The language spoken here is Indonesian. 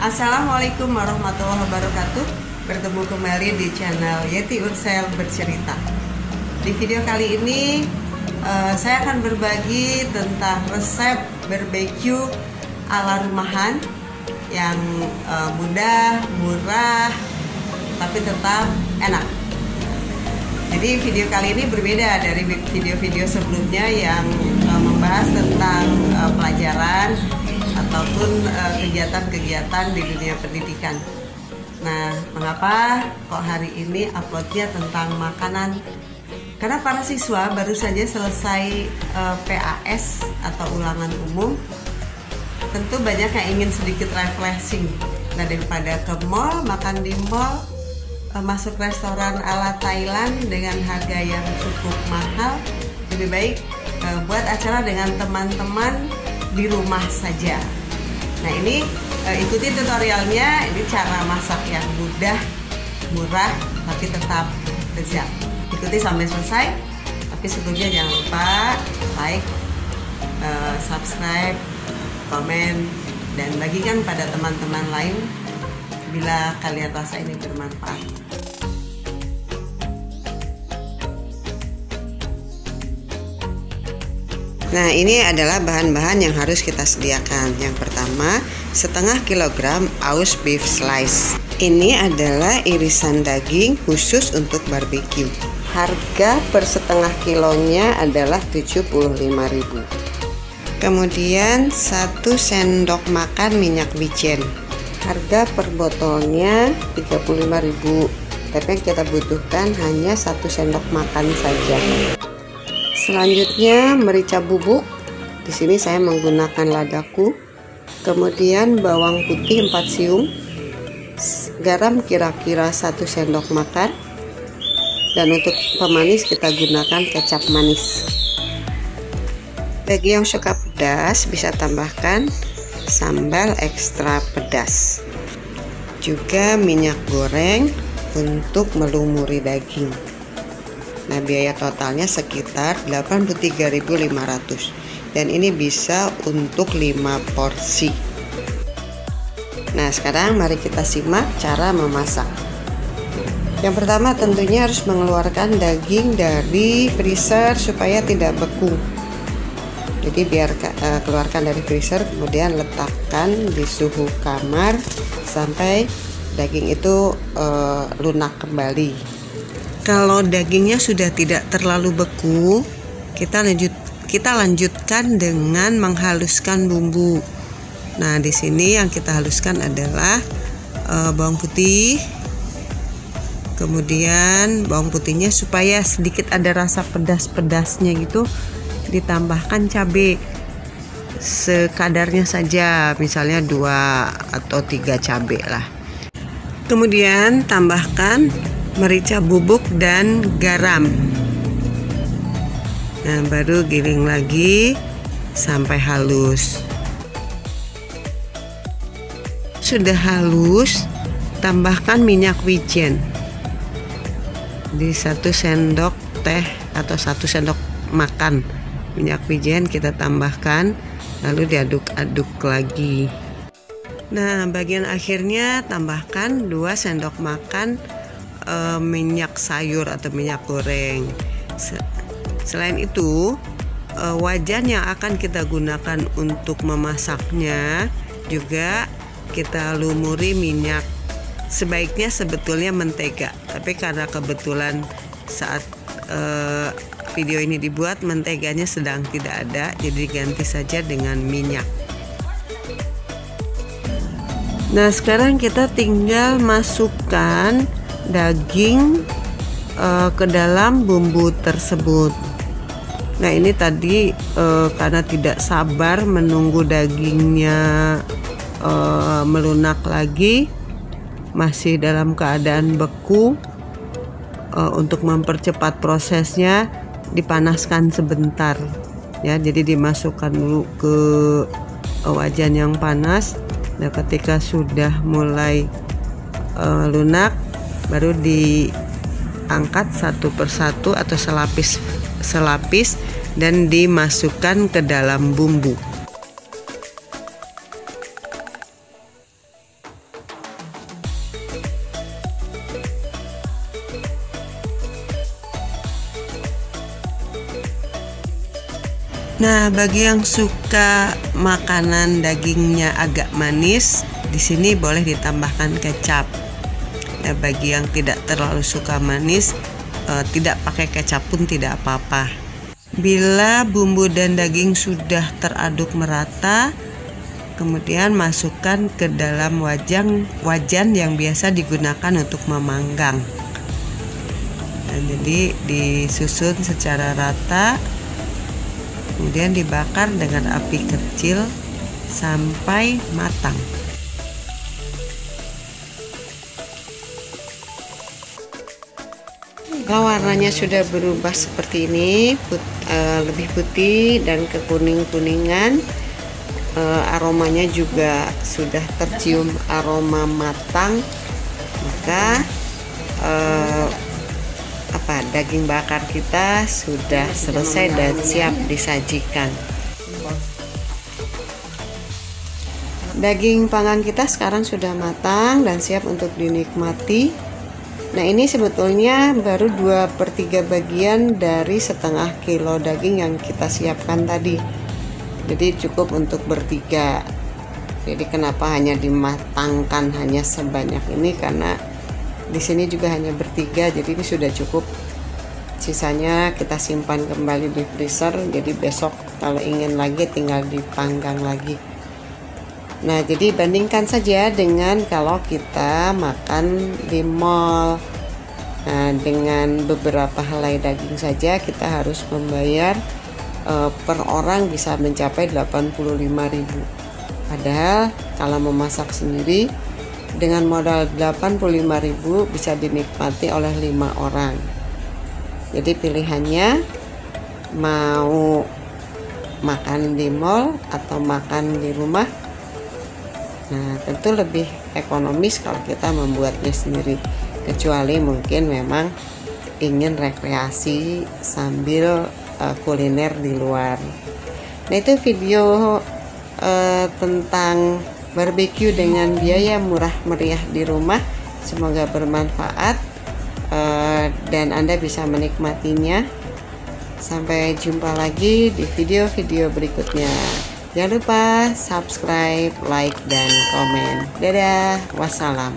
Assalamualaikum warahmatullahi wabarakatuh. Bertemu kembali di channel Yeti Ursel Bercerita. Di video kali ini saya akan berbagi tentang resep barbeque ala rumahan yang mudah, murah, tapi tetap enak. Jadi video kali ini berbeda dari video-video sebelumnya yang membahas tentang pelajaran ataupun kegiatan-kegiatan di dunia pendidikan. Nah, mengapa kok hari ini uploadnya tentang makanan? Karena para siswa baru saja selesai PAS atau ulangan umum. Tentu banyak yang ingin sedikit refreshing. Nah, daripada ke mall, makan di mall, masuk restoran ala Thailand dengan harga yang cukup mahal, lebih baik buat acara dengan teman-teman di rumah saja. Nah, ini ikuti tutorialnya. Ini cara masak yang mudah, murah, tapi tetap lezat. Ikuti sampai selesai. Tapi sebelumnya jangan lupa like, subscribe, komen, dan bagikan pada teman-teman lain bila kalian rasa ini bermanfaat. Nah, ini adalah bahan-bahan yang harus kita sediakan. Yang pertama, setengah kilogram aus beef slice. Ini adalah irisan daging khusus untuk barbeque. Harga per setengah kilonya adalah 75.000. Kemudian 1 sendok makan minyak wijen. Harga per botolnya 35.000. Tapi yang kita butuhkan hanya 1 sendok makan saja. Selanjutnya merica bubuk. Di sini saya menggunakan ladaku. Kemudian bawang putih 4 siung. Garam kira-kira 1 sendok makan. Dan untuk pemanis kita gunakan kecap manis. Bagi yang suka pedas bisa tambahkan sambal ekstra pedas. Juga minyak goreng untuk melumuri daging. Nah, biaya totalnya sekitar 83.500 dan ini bisa untuk 5 porsi. Nah, sekarang mari kita simak cara memasak. Yang pertama tentunya harus mengeluarkan daging dari freezer supaya tidak beku. Jadi biar keluarkan dari freezer, kemudian letakkan di suhu kamar sampai daging itu lunak kembali. Kalau dagingnya sudah tidak terlalu beku, kita lanjutkan dengan menghaluskan bumbu. Nah, di sini yang kita haluskan adalah bawang putih. Kemudian bawang putihnya supaya sedikit ada rasa pedas-pedasnya gitu, ditambahkan cabai sekadarnya saja, misalnya 2 atau 3 cabai lah. Kemudian tambahkan merica bubuk dan garam. Nah, baru giling lagi sampai halus. Sudah halus, tambahkan minyak wijen di 1 sendok teh atau 1 sendok makan minyak wijen kita tambahkan, lalu diaduk-aduk lagi. Nah, bagian akhirnya tambahkan 2 sendok makan minyak sayur atau minyak goreng. Selain itu, wajan yang akan kita gunakan untuk memasaknya juga kita lumuri minyak. Sebaiknya sebetulnya mentega, tapi karena kebetulan saat video ini dibuat menteganya sedang tidak ada, jadi ganti saja dengan minyak. Nah, sekarang kita tinggal masukkan daging ke dalam bumbu tersebut. Nah, ini tadi karena tidak sabar menunggu dagingnya melunak lagi, masih dalam keadaan beku, untuk mempercepat prosesnya dipanaskan sebentar ya. Jadi dimasukkan dulu ke wajan yang panas. Nah, ketika sudah mulai lunak, baru diangkat satu persatu atau selapis dan dimasukkan ke dalam bumbu. Nah, bagi yang suka makanan dagingnya agak manis, di sini boleh ditambahkan kecap. Nah, bagi yang tidak terlalu suka manis, tidak pakai kecap pun tidak apa-apa. Bila bumbu dan daging sudah teraduk merata, kemudian masukkan ke dalam wajan yang biasa digunakan untuk memanggang. Nah, jadi disusun secara rata, kemudian dibakar dengan api kecil sampai matang. Kalau warnanya sudah berubah seperti ini, lebih putih dan kekuning-kuningan, aromanya juga sudah tercium aroma matang, maka daging bakar kita sudah selesai dan siap disajikan. Daging panggang kita sekarang sudah matang dan siap untuk dinikmati. Nah, ini sebetulnya baru 2/3 bagian dari setengah kilo daging yang kita siapkan tadi. Jadi cukup untuk bertiga. Jadi kenapa hanya dimatangkan hanya sebanyak ini, karena di sini juga hanya bertiga, jadi ini sudah cukup. Sisanya kita simpan kembali di freezer, jadi besok kalau ingin lagi tinggal dipanggang lagi. Nah, jadi bandingkan saja dengan kalau kita makan di mall. Nah, dengan beberapa helai daging saja kita harus membayar per orang bisa mencapai 85.000. Padahal kalau memasak sendiri dengan modal 85.000 bisa dinikmati oleh 5 orang. Jadi pilihannya mau makan di mall atau makan di rumah. Nah, tentu lebih ekonomis kalau kita membuatnya sendiri, kecuali mungkin memang ingin rekreasi sambil kuliner di luar. Nah, itu video tentang barbeque dengan biaya murah meriah di rumah. Semoga bermanfaat dan Anda bisa menikmatinya. Sampai jumpa lagi di video-video berikutnya. Jangan lupa subscribe, like, dan komen. Dadah, wassalam.